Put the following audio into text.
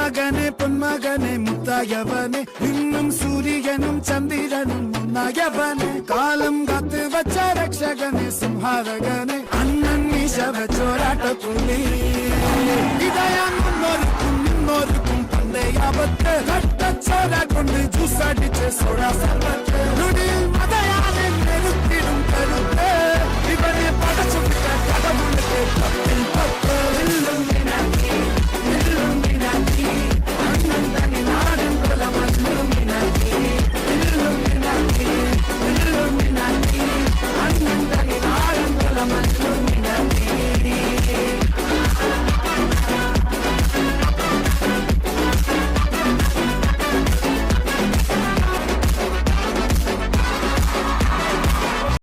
മകനെ പൊന്മകനെ മുത്തായവനെ ഇന്നും സൂര്യനും ചന്ദ്രനും ഒന്നായവനെ കാലം കാത്ത് വച്ച രക്ഷകനെ സംഹാരകനെ അണ്ണൻ മീശ വെച്ചോരാട്ടപ്പുള്ളി ഇതയാൻ മുന്നോർക്കും പണ്ടേ ആപത്ത് കട്ടച്ചോര കൊണ്ട് ജ്യൂസ് അടിച്ച് സോഡ സർവത്ത്